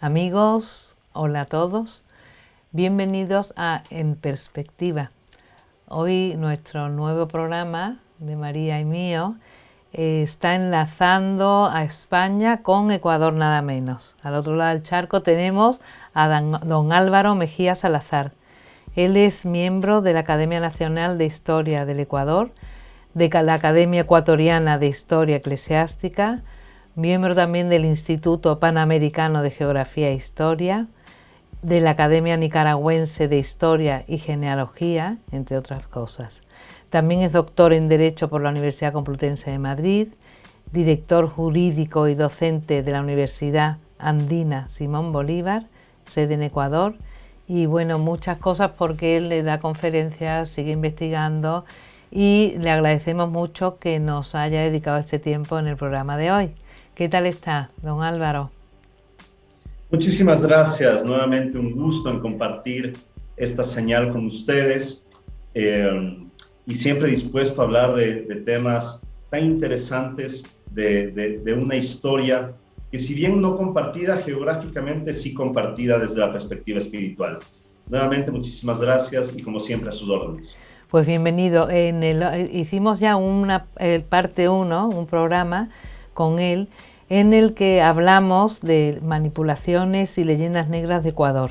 Amigos, hola a todos, bienvenidos a En Perspectiva. Hoy nuestro nuevo programa de María y mío está enlazando a España con Ecuador nada menos. Al otro lado del charco tenemos a don Álvaro Mejía Salazar. Él es miembro de la Academia Nacional de Historia del Ecuador, de la Academia Ecuatoriana de Historia Eclesiástica, miembro también del Instituto Panamericano de Geografía e Historia, de la Academia Nicaragüense de Historia y Genealogía, entre otras cosas. También es doctor en Derecho por la Universidad Complutense de Madrid, director jurídico y docente de la Universidad Andina Simón Bolívar, sede en Ecuador, y bueno, muchas cosas porque él le da conferencias, sigue investigando y le agradecemos mucho que nos haya dedicado este tiempo en el programa de hoy. ¿Qué tal está, don Álvaro? Muchísimas gracias. Nuevamente un gusto en compartir esta señal con ustedes y siempre dispuesto a hablar de temas tan interesantes de una historia que, si bien no compartida geográficamente, sí compartida desde la perspectiva espiritual. Nuevamente muchísimas gracias y como siempre a sus órdenes. Pues bienvenido. Hicimos ya una parte 1, un programa con él, en el que hablamos de manipulaciones y leyendas negras de Ecuador.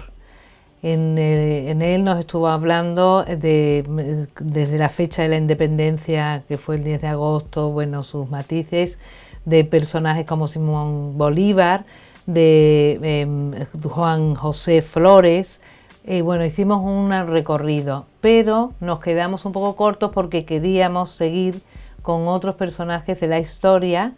En él nos estuvo hablando desde la fecha de la independencia, que fue el 10 de agosto, bueno, sus matices, de personajes como Simón Bolívar, de Juan José Flores. Bueno, hicimos un recorrido, pero nos quedamos un poco cortos porque queríamos seguir con otros personajes de la historia,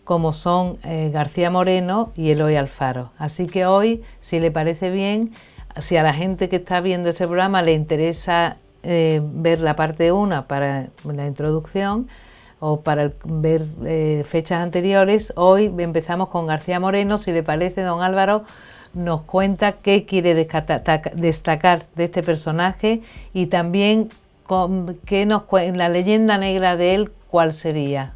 como son García Moreno y Eloy Alfaro. Así que hoy, si le parece bien, si a la gente que está viendo este programa le interesa ver la parte 1 para la introducción o para ver fechas anteriores, hoy empezamos con García Moreno. Si le parece, don Álvaro nos cuenta qué quiere destacar de este personaje y también la leyenda negra de él, ¿cuál sería?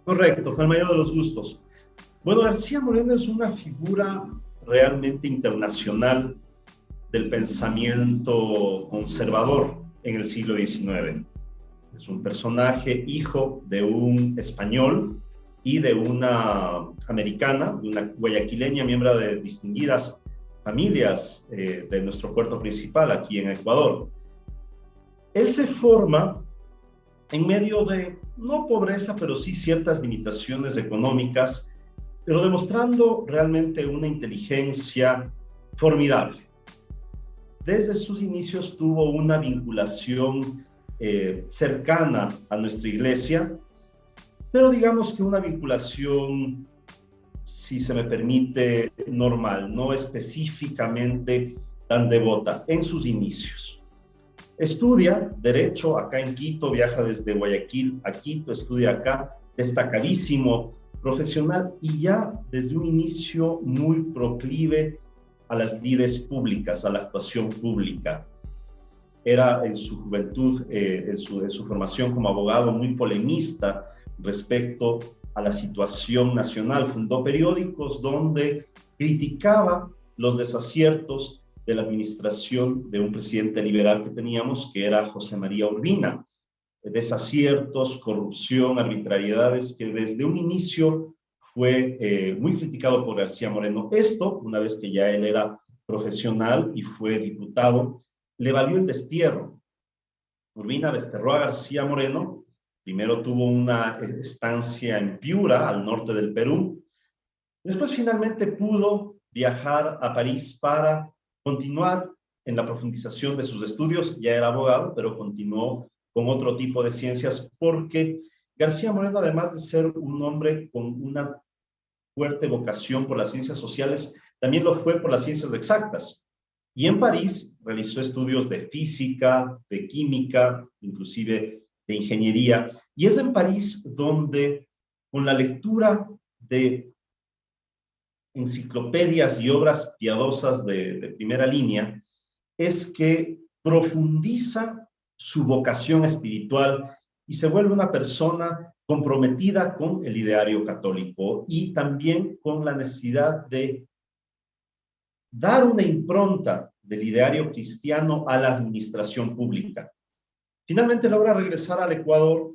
Correcto, con el mayor de los gustos. Bueno, García Moreno es una figura realmente internacional del pensamiento conservador en el siglo XIX. Es un personaje hijo de un español y de una americana, de una guayaquileña, miembro de distinguidas familias de nuestro puerto principal aquí en Ecuador. Él se forma en medio de, no pobreza, pero sí ciertas limitaciones económicas, pero demostrando realmente una inteligencia formidable. Desde sus inicios tuvo una vinculación cercana a nuestra iglesia, pero digamos que una vinculación, si se me permite, normal, no específicamente tan devota en sus inicios. Estudia Derecho acá en Quito, viaja desde Guayaquil a Quito, estudia acá, destacadísimo profesional y ya desde un inicio muy proclive a las lides públicas, a la actuación pública. Era en su juventud, en su formación como abogado, muy polemista respecto a la situación nacional. Fundó periódicos donde criticaba los desaciertos de la administración de un presidente liberal que teníamos, que era José María Urbina. Desaciertos, corrupción, arbitrariedades que desde un inicio fue muy criticado por García Moreno. Esto, una vez que ya él era profesional y fue diputado, le valió el destierro. Urbina desterró a García Moreno. Primero tuvo una estancia en Piura, al norte del Perú. Después finalmente pudo viajar a París para continuar en la profundización de sus estudios. Ya era abogado, pero continuó con otro tipo de ciencias porque García Moreno, además de ser un hombre con una fuerte vocación por las ciencias sociales, también lo fue por las ciencias exactas. Y en París realizó estudios de física, de química, inclusive de ingeniería. Y es en París donde, con la lectura de enciclopedias y obras piadosas de primera línea, es que profundiza su vocación espiritual y se vuelve una persona comprometida con el ideario católico y también con la necesidad de dar una impronta del ideario cristiano a la administración pública. Finalmente logra regresar al Ecuador,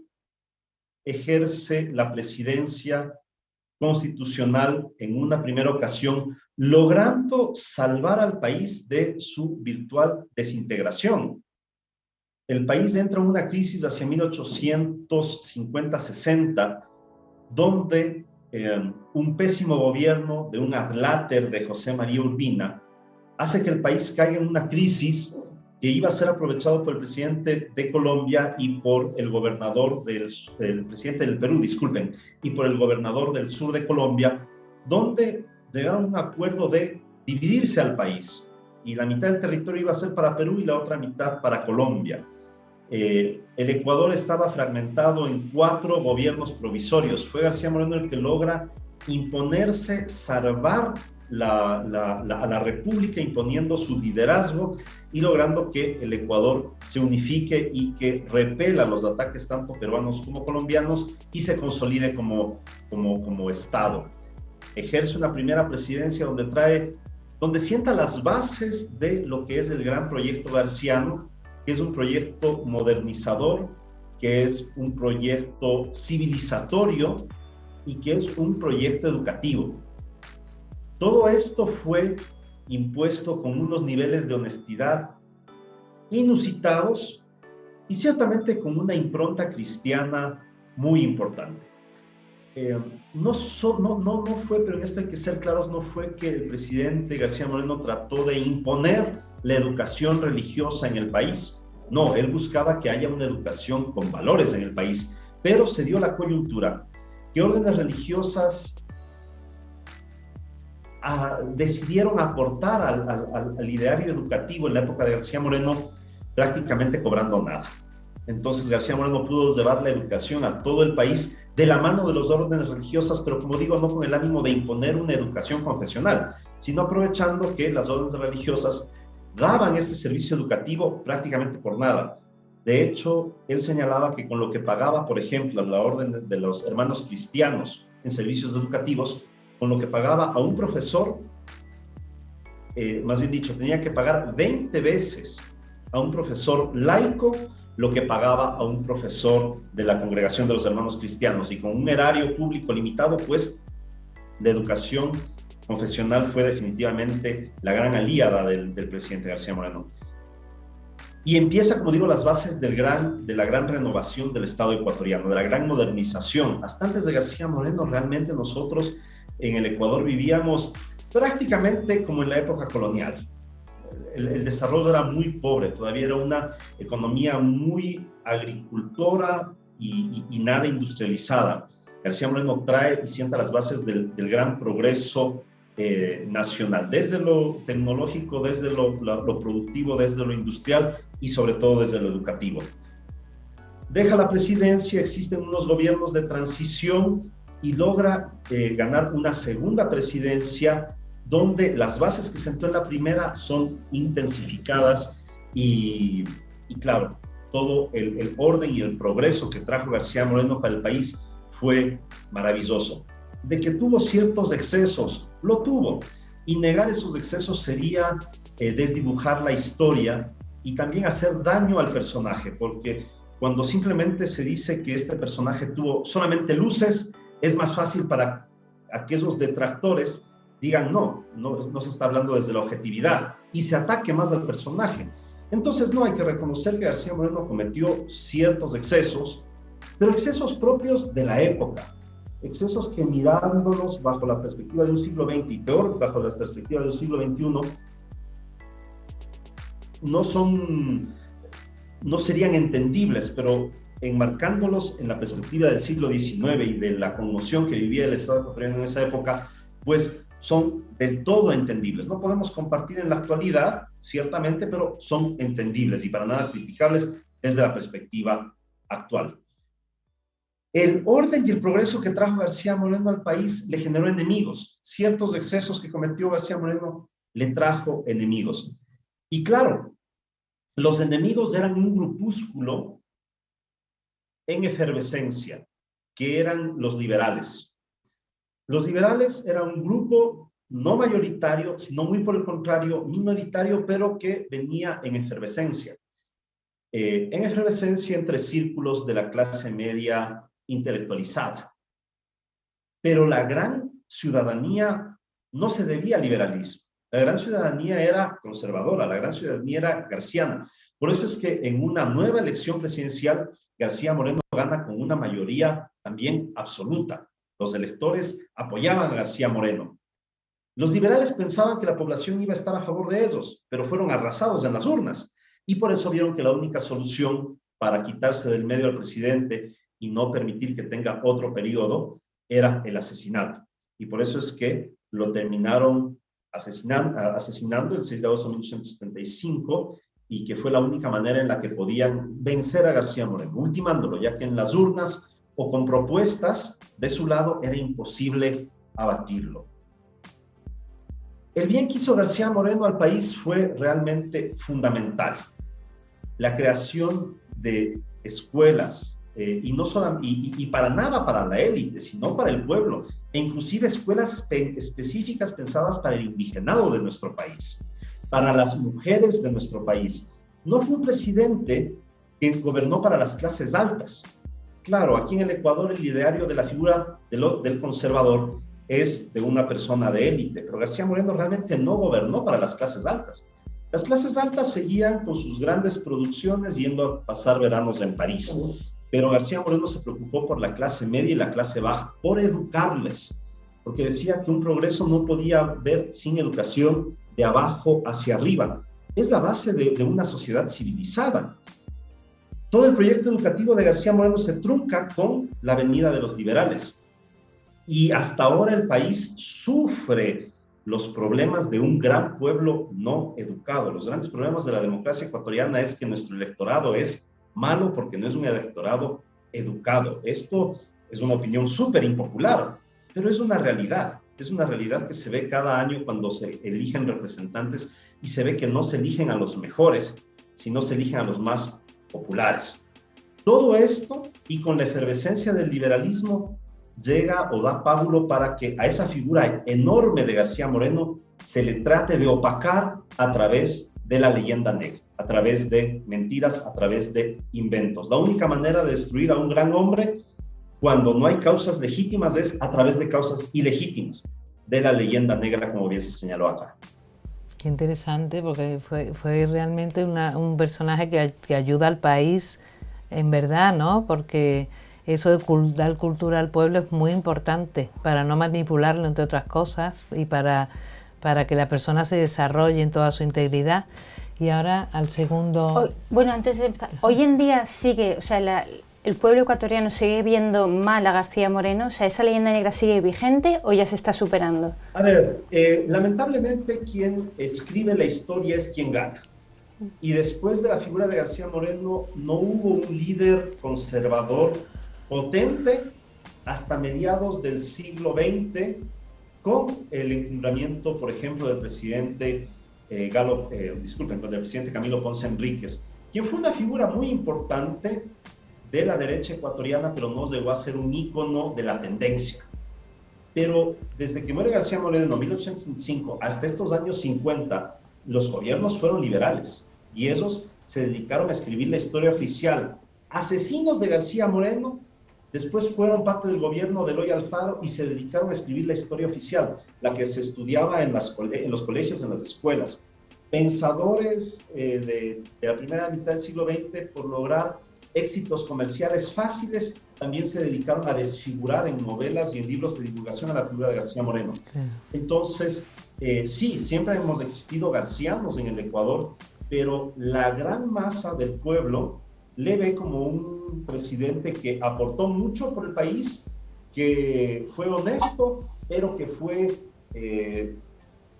ejerce la presidencia constitucional en una primera ocasión, logrando salvar al país de su virtual desintegración. El país entra en una crisis hacia 1850-60, donde un pésimo gobierno de un adláter de José María Urbina hace que el país caiga en una crisis que iba a ser aprovechado por el presidente de Colombia y por el gobernador el presidente del Perú, disculpen, y por el gobernador del sur de Colombia, donde llegaron a un acuerdo de dividirse al país. Y la mitad del territorio iba a ser para Perú y la otra mitad para Colombia. El Ecuador estaba fragmentado en 4 gobiernos provisorios. Fue García Moreno el que logra imponerse, salvar a la República, imponiendo su liderazgo y logrando que el Ecuador se unifique y que repela los ataques tanto peruanos como colombianos y se consolide como Estado. Ejerce una primera presidencia donde sienta las bases de lo que es el gran proyecto garciano, que es un proyecto modernizador, que es un proyecto civilizatorio y que es un proyecto educativo. Todo esto fue impuesto con unos niveles de honestidad inusitados y ciertamente con una impronta cristiana muy importante. No fue, pero en esto hay que ser claros, no fue que el presidente García Moreno trató de imponer la educación religiosa en el país. No, él buscaba que haya una educación con valores en el país, pero se dio la coyuntura que órdenes religiosas decidieron aportar al ideario educativo en la época de García Moreno, prácticamente cobrando nada. Entonces García Moreno pudo llevar la educación a todo el país de la mano de las órdenes religiosas, pero como digo, no con el ánimo de imponer una educación confesional, sino aprovechando que las órdenes religiosas daban este servicio educativo prácticamente por nada. De hecho, él señalaba que con lo que pagaba, por ejemplo, la orden de los hermanos cristianos en servicios educativos, con lo que pagaba a un profesor, más bien dicho, tenía que pagar 20 veces a un profesor laico lo que pagaba a un profesor de la congregación de los hermanos cristianos. Y con un erario público limitado, pues la educación confesional fue definitivamente la gran aliada del presidente García Moreno. Y empieza, como digo, las bases de la gran renovación del Estado ecuatoriano, de la gran modernización. Hasta antes de García Moreno, realmente nosotros en el Ecuador vivíamos prácticamente como en la época colonial. El desarrollo era muy pobre, todavía era una economía muy agricultora y nada industrializada. García Moreno trae y sienta las bases del gran progreso nacional, desde lo tecnológico, desde lo productivo, desde lo industrial y sobre todo desde lo educativo. Deja la presidencia, existen unos gobiernos de transición y logra ganar una segunda presidencia donde las bases que sentó en la primera son intensificadas y claro, todo el orden y el progreso que trajo García Moreno para el país fue maravilloso. De que tuvo ciertos excesos, lo tuvo, y negar esos excesos sería desdibujar la historia y también hacer daño al personaje, porque cuando simplemente se dice que este personaje tuvo solamente luces, es más fácil para aquellos detractores digan no se está hablando desde la objetividad y se ataque más al personaje. Entonces no, hay que reconocer que García Moreno cometió ciertos excesos, pero excesos propios de la época, excesos que mirándolos bajo la perspectiva de un siglo XX y peor bajo la perspectiva de un siglo XXI, no serían entendibles, pero enmarcándolos en la perspectiva del siglo XIX y de la conmoción que vivía el Estado ecuatoriano en esa época, pues son del todo entendibles. No podemos compartir en la actualidad, ciertamente, pero son entendibles y para nada criticables desde la perspectiva actual. El orden y el progreso que trajo García Moreno al país le generó enemigos. Ciertos excesos que cometió García Moreno le trajo enemigos. Y claro, los enemigos eran un grupúsculo en efervescencia, que eran los liberales. Los liberales eran un grupo no mayoritario, sino muy por el contrario, minoritario, pero que venía en efervescencia. En efervescencia entre círculos de la clase media intelectualizada. Pero la gran ciudadanía no se debía al liberalismo. La gran ciudadanía era conservadora, la gran ciudadanía era garciana. Por eso es que en una nueva elección presidencial, García Moreno gana con una mayoría también absoluta. Los electores apoyaban a García Moreno. Los liberales pensaban que la población iba a estar a favor de ellos, pero fueron arrasados en las urnas. Y por eso vieron que la única solución para quitarse del medio al presidente y no permitir que tenga otro periodo era el asesinato. Y por eso es que lo terminaron asesinando el 6 de agosto de 1875 y que fue la única manera en la que podían vencer a García Moreno, ultimándolo, ya que en las urnas o con propuestas de su lado era imposible abatirlo. El bien que hizo García Moreno al país fue realmente fundamental. La creación de escuelas, y no solo, y para nada para la élite, sino para el pueblo, e inclusive escuelas específicas pensadas para el indigenado de nuestro país, para las mujeres de nuestro país. No fue un presidente que gobernó para las clases altas. Claro, aquí en el Ecuador el ideario de la figura del conservador es de una persona de élite, pero García Moreno realmente no gobernó para las clases altas. Las clases altas seguían con sus grandes producciones yendo a pasar veranos en París, pero García Moreno se preocupó por la clase media y la clase baja, por educarles, porque decía que un progreso no podía haber sin educación de abajo hacia arriba. Es la base de una sociedad civilizada. Todo el proyecto educativo de García Moreno se trunca con la venida de los liberales. Y hasta ahora el país sufre los problemas de un gran pueblo no educado. Los grandes problemas de la democracia ecuatoriana es que nuestro electorado es malo porque no es un electorado educado. Esto es una opinión súper impopular, pero es una realidad. Es una realidad que se ve cada año cuando se eligen representantes y se ve que no se eligen a los mejores, sino se eligen a los más populares. Todo esto y con la efervescencia del liberalismo llega o da pábulo para que a esa figura enorme de García Moreno se le trate de opacar a través de la leyenda negra, a través de mentiras, a través de inventos. La única manera de destruir a un gran hombre cuando no hay causas legítimas es a través de causas ilegítimas, de la leyenda negra, como bien se señaló acá. Qué interesante, porque fue realmente un personaje que ayuda al país en verdad, ¿no? Porque eso de dar cultura al pueblo es muy importante para no manipularlo, entre otras cosas, y para que la persona se desarrolle en toda su integridad. Y ahora al segundo... Bueno, antes de empezar, hoy en día sigue, o sea, el pueblo ecuatoriano sigue viendo mal a García Moreno, o sea, ¿esa leyenda negra sigue vigente o ya se está superando? A ver, lamentablemente quien escribe la historia es quien gana. Y después de la figura de García Moreno no hubo un líder conservador potente hasta mediados del siglo XX, con el encumbramiento, por ejemplo, del presidente del presidente Camilo Ponce Enríquez, quien fue una figura muy importante de la derecha ecuatoriana, pero no llegó a ser un ícono de la tendencia. Pero desde que muere García Moreno en 1865 hasta estos años 50, los gobiernos fueron liberales y ellos se dedicaron a escribir la historia oficial. Asesinos de García Moreno después fueron parte del gobierno de Eloy Alfaro y se dedicaron a escribir la historia oficial, la que se estudiaba en los colegios, en las escuelas. Pensadores de la primera mitad del siglo XX, por lograr éxitos comerciales fáciles, también se dedicaron a desfigurar en novelas y en libros de divulgación a la figura de García Moreno. Sí. Entonces, sí, siempre hemos existido garcianos en el Ecuador, pero la gran masa del pueblo le ve como un presidente que aportó mucho por el país, que fue honesto, pero que fue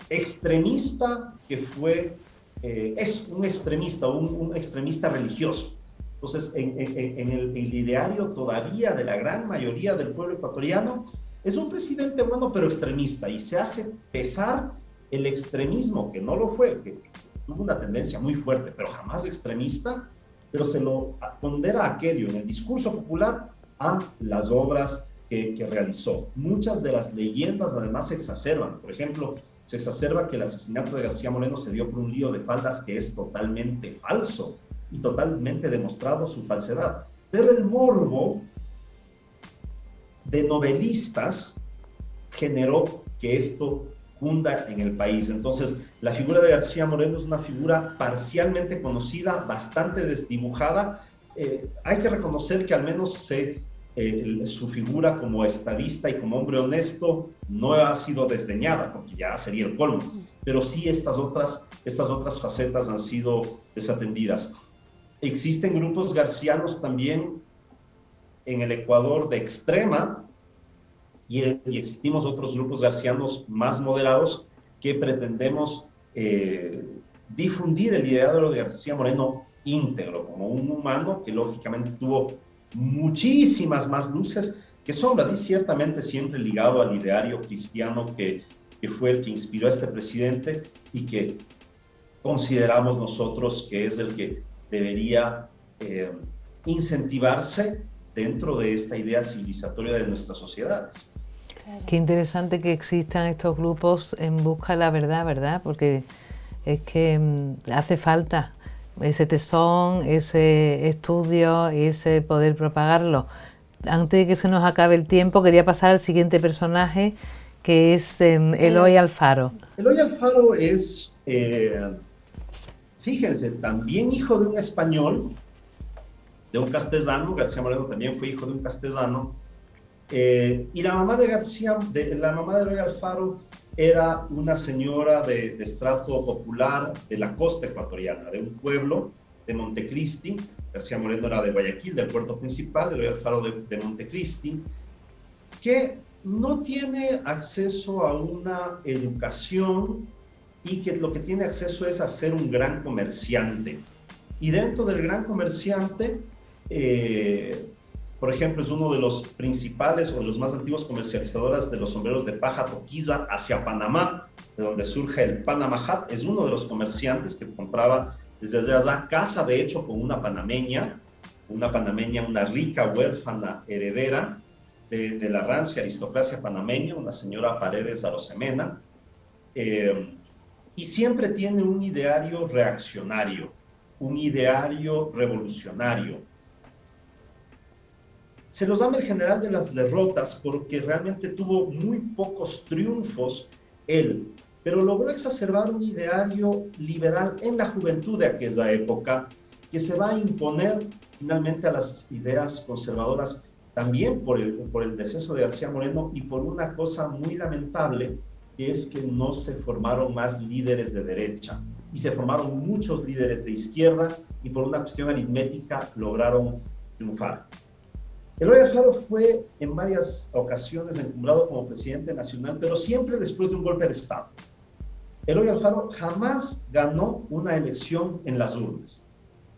extremista, que fue es un extremista religioso. Entonces, en el ideario todavía de la gran mayoría del pueblo ecuatoriano, es un presidente bueno pero extremista, y se hace pesar el extremismo, que no lo fue, que tuvo una tendencia muy fuerte, pero jamás extremista, pero se lo pondera aquello en el discurso popular a las obras que realizó. Muchas de las leyendas además se exacerban. Por ejemplo, se exacerba que el asesinato de García Moreno se dio por un lío de faldas que es totalmente falso y totalmente demostrado su falsedad. Pero el morbo de novelistas generó que esto cunda en el país. Entonces, la figura de García Moreno es una figura parcialmente conocida, bastante desdibujada. Hay que reconocer que al menos su figura como estadista y como hombre honesto no ha sido desdeñada, porque ya sería el colmo, pero sí estas otras facetas han sido desatendidas. Existen grupos garcianos también en el Ecuador de extrema, y existimos otros grupos garcianos más moderados que pretendemos difundir el ideario de García Moreno íntegro, como un humano que lógicamente tuvo muchísimas más luces que sombras, y ciertamente siempre ligado al ideario cristiano que fue el que inspiró a este presidente y que consideramos nosotros que es el que debería incentivarse dentro de esta idea civilizatoria de nuestras sociedades. Qué interesante que existan estos grupos en busca de la verdad, ¿verdad? Porque es que hace falta ese tesón, ese estudio y ese poder propagarlo. Antes de que se nos acabe el tiempo, quería pasar al siguiente personaje, que es Eloy Alfaro. Eloy Alfaro es, fíjense, también hijo de un español, de un castellano. García Moreno también fue hijo de un castellano. Y la mamá de Eloy Alfaro era una señora de estrato popular de la costa ecuatoriana, de un pueblo de Montecristi. García Moreno era de Guayaquil, del puerto principal, Eloy Alfaro de Montecristi, que no tiene acceso a una educación y que lo que tiene acceso es a ser un gran comerciante. Y dentro del gran comerciante, por ejemplo, es uno de los principales o de los más antiguos comercializadores de los sombreros de paja toquiza hacia Panamá, de donde surge el Panama Hat. Es uno de los comerciantes que compraba desde allá casa, de hecho, con una panameña, una rica huérfana heredera de la rancia aristocracia panameña, una señora Paredes Arosemena, y siempre tiene un ideario reaccionario, un ideario revolucionario. Se los llama el general de las derrotas porque realmente tuvo muy pocos triunfos él, pero logró exacerbar un ideario liberal en la juventud de aquella época que se va a imponer finalmente a las ideas conservadoras también por el deceso de García Moreno y por una cosa muy lamentable, que es que no se formaron más líderes de derecha y se formaron muchos líderes de izquierda y por una cuestión aritmética lograron triunfar. Eloy Alfaro fue en varias ocasiones encumbrado como presidente nacional, pero siempre después de un golpe de Estado. Eloy Alfaro jamás ganó una elección en las urnas.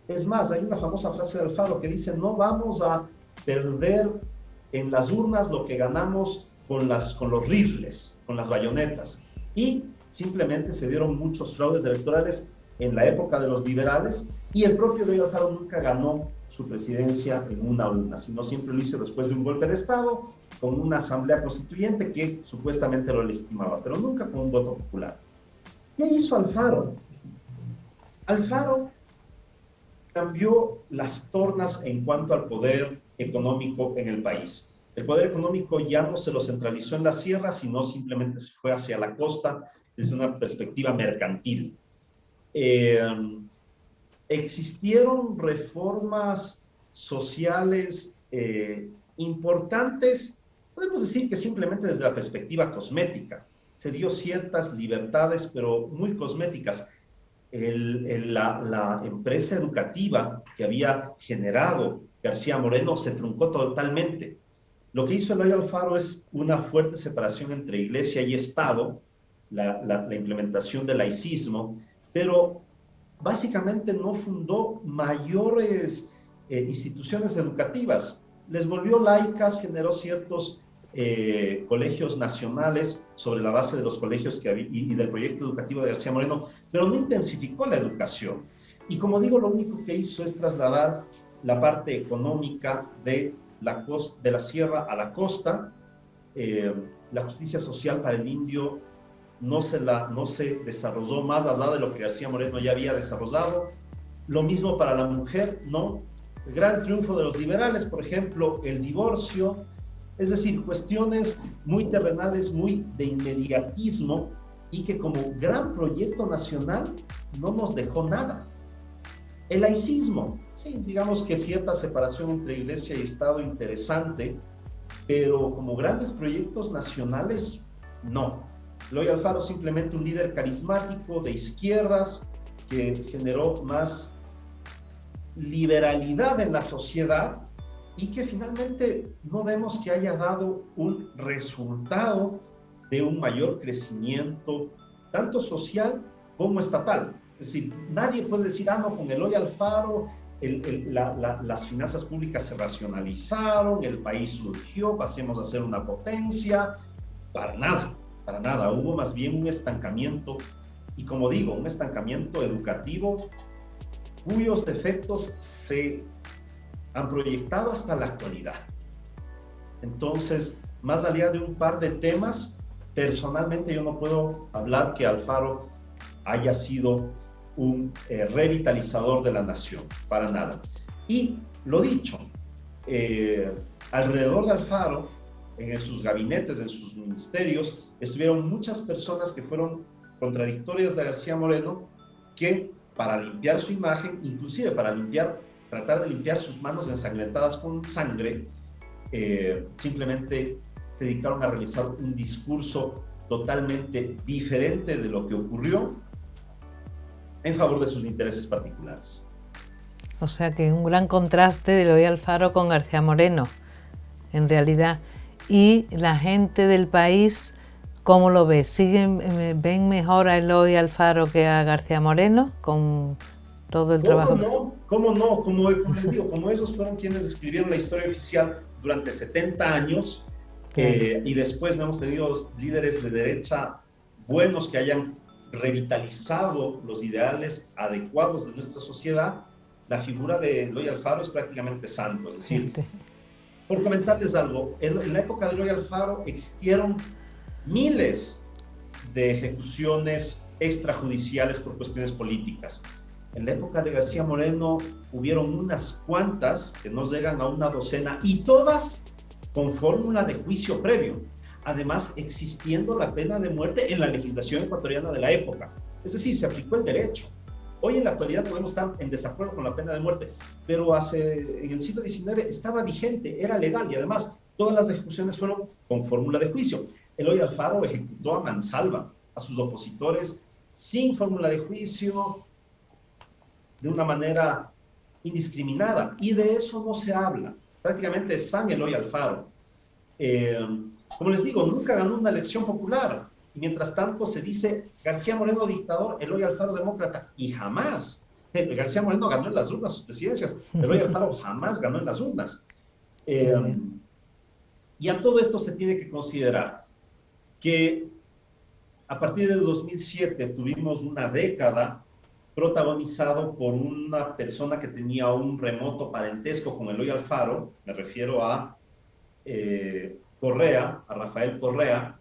Es más, hay una famosa frase de Alfaro que dice: no vamos a perder en las urnas lo que ganamos con los rifles, con las bayonetas. Y simplemente se dieron muchos fraudes electorales en la época de los liberales y el propio Eloy Alfaro nunca ganó su presidencia en una urna, sino siempre lo hizo después de un golpe de Estado, con una asamblea constituyente que supuestamente lo legitimaba, pero nunca con un voto popular. ¿Qué hizo Alfaro? Alfaro cambió las tornas en cuanto al poder económico en el país. El poder económico ya no se lo centralizó en la sierra, sino simplemente se fue hacia la costa desde una perspectiva mercantil. Existieron reformas sociales importantes, podemos decir que simplemente desde la perspectiva cosmética. Se dio ciertas libertades, pero muy cosméticas. La empresa educativa que había generado García Moreno se truncó totalmente. Lo que hizo Eloy Alfaro es una fuerte separación entre iglesia y Estado, la implementación del laicismo, pero básicamente no fundó mayores instituciones educativas. Les volvió laicas, generó ciertos colegios nacionales sobre la base de los colegios que había, y del proyecto educativo de García Moreno, pero no intensificó la educación. Y como digo, lo único que hizo es trasladar la parte económica de de la sierra a la costa. La justicia social para el indio no se desarrolló más allá de lo que García Moreno ya había desarrollado. Lo mismo para la mujer, ¿no? El gran triunfo de los liberales, por ejemplo, el divorcio, es decir, cuestiones muy terrenales, muy de inmediatismo, y que como gran proyecto nacional no nos dejó nada. El laicismo, sí, digamos que cierta separación entre iglesia y Estado interesante, pero como grandes proyectos nacionales, no. Eloy Alfaro simplemente un líder carismático de izquierdas que generó más liberalidad en la sociedad y que finalmente no vemos que haya dado un resultado de un mayor crecimiento, tanto social como estatal. Es decir, nadie puede decir, no, con Eloy Alfaro las finanzas públicas se racionalizaron, el país surgió, pasemos a ser una potencia. Para nada. Hubo más bien un estancamiento, y como digo, un estancamiento educativo cuyos efectos se han proyectado hasta la actualidad. Entonces, más allá de un par de temas, personalmente yo no puedo hablar que Alfaro haya sido un revitalizador de la nación, para nada. Y lo dicho, alrededor de Alfaro, en sus gabinetes, en sus ministerios, estuvieron muchas personas que fueron contradictorias de García Moreno, que para limpiar su imagen, inclusive para tratar de limpiar sus manos ensangrentadas con sangre, simplemente se dedicaron a realizar un discurso totalmente diferente de lo que ocurrió en favor de sus intereses particulares. O sea que un gran contraste de Eloy Alfaro con García Moreno, en realidad. Y la gente del país, ¿cómo lo ve? ¿Ven mejor a Eloy Alfaro que a García Moreno con todo el trabajo? ¿Cómo no? Como les digo, como esos fueron quienes escribieron la historia oficial durante 70 años, y después no hemos tenido líderes de derecha buenos que hayan revitalizado los ideales adecuados de nuestra sociedad. La figura de Eloy Alfaro es prácticamente santo. Es decir, por comentarles algo, en la época de Eloy Alfaro existieron miles de ejecuciones extrajudiciales por cuestiones políticas. En la época de García Moreno hubieron unas cuantas que no llegan a una docena, y todas con fórmula de juicio previo. Además, existiendo la pena de muerte en la legislación ecuatoriana de la época. Es decir, se aplicó el derecho. Hoy en la actualidad podemos estar en desacuerdo con la pena de muerte, pero en el siglo XIX estaba vigente, era legal, y además todas las ejecuciones fueron con fórmula de juicio. Eloy Alfaro ejecutó a mansalva a sus opositores sin fórmula de juicio, de una manera indiscriminada, y de eso no se habla. Prácticamente es San Eloy Alfaro. Como les digo, nunca ganó una elección popular. Y mientras tanto se dice García Moreno dictador, Eloy Alfaro demócrata, y jamás. García Moreno ganó en las urnas sus presidencias, Eloy Alfaro jamás ganó en las urnas. Y a todo esto se tiene que considerar que a partir del 2007 tuvimos una década protagonizado por una persona que tenía un remoto parentesco con Eloy Alfaro, me refiero a Correa, a Rafael Correa.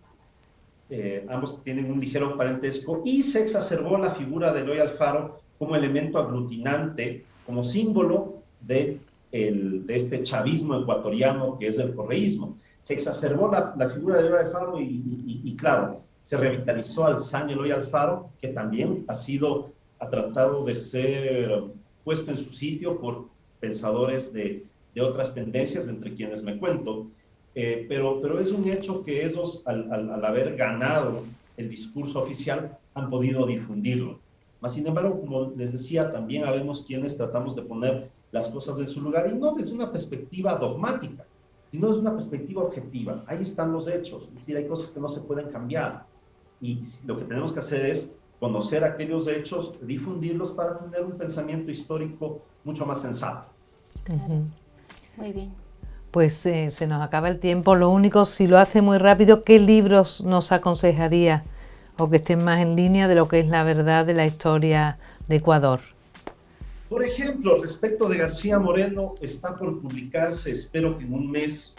Ambos tienen un ligero parentesco, y se exacerbó la figura de Eloy Alfaro como elemento aglutinante, como símbolo de este chavismo ecuatoriano que es el correísmo. Se exacerbó la figura de Eloy Alfaro y claro, se revitalizó al San Eloy Alfaro, que también ha tratado de ser puesto en su sitio por pensadores de otras tendencias, entre quienes me cuento. Pero es un hecho que ellos, al haber ganado el discurso oficial, han podido difundirlo. Mas, sin embargo, como les decía, también habemos quienes tratamos de poner las cosas en su lugar, y no desde una perspectiva dogmática, sino desde una perspectiva objetiva. Ahí están los hechos, es decir, hay cosas que no se pueden cambiar, y lo que tenemos que hacer es conocer aquellos hechos, difundirlos para tener un pensamiento histórico mucho más sensato. Muy bien. Pues se nos acaba el tiempo. Lo único, si lo hace muy rápido, ¿qué libros nos aconsejaría o que estén más en línea de lo que es la verdad de la historia de Ecuador? Por ejemplo, respecto de García Moreno, está por publicarse, espero que en un mes,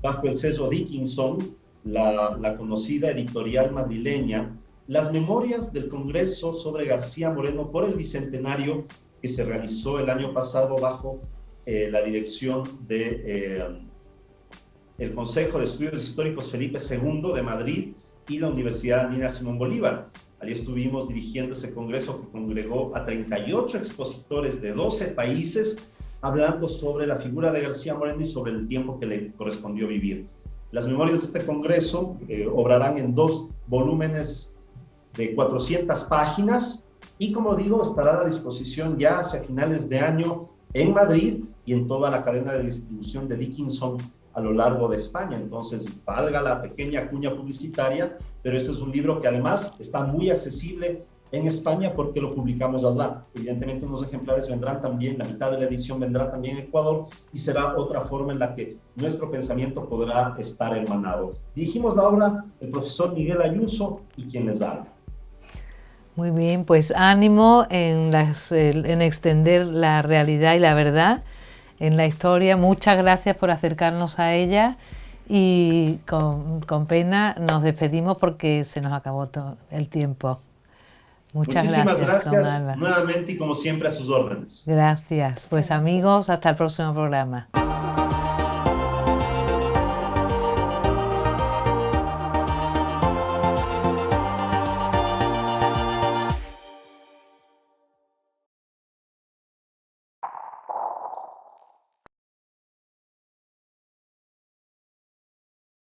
bajo el sello Dickinson, la conocida editorial madrileña, las memorias del Congreso sobre García Moreno por el Bicentenario que se realizó el año pasado bajo la dirección de el Consejo de Estudios Históricos Felipe II de Madrid y la Universidad Andina Simón Bolívar. Allí estuvimos dirigiendo ese congreso que congregó a 38 expositores de 12 países, hablando sobre la figura de García Moreno y sobre el tiempo que le correspondió vivir. Las memorias de este congreso obrarán en 2 volúmenes de 400 páginas y, como digo, estará a la disposición ya hacia finales de año en Madrid y en toda la cadena de distribución de Dickinson a lo largo de España. Entonces, valga la pequeña cuña publicitaria, pero este es un libro que además está muy accesible en España porque lo publicamos allá. Evidentemente, unos ejemplares vendrán también, la mitad de la edición vendrá también a Ecuador y será otra forma en la que nuestro pensamiento podrá estar hermanado. Dirigimos la obra el profesor Miguel Ayuso y quien les habla. Muy bien, pues ánimo en extender la realidad y la verdad en la historia. Muchas gracias por acercarnos a ella y con pena nos despedimos porque se nos acabó el tiempo. Muchísimas gracias nuevamente y como siempre a sus órdenes. Gracias. Pues amigos, hasta el próximo programa.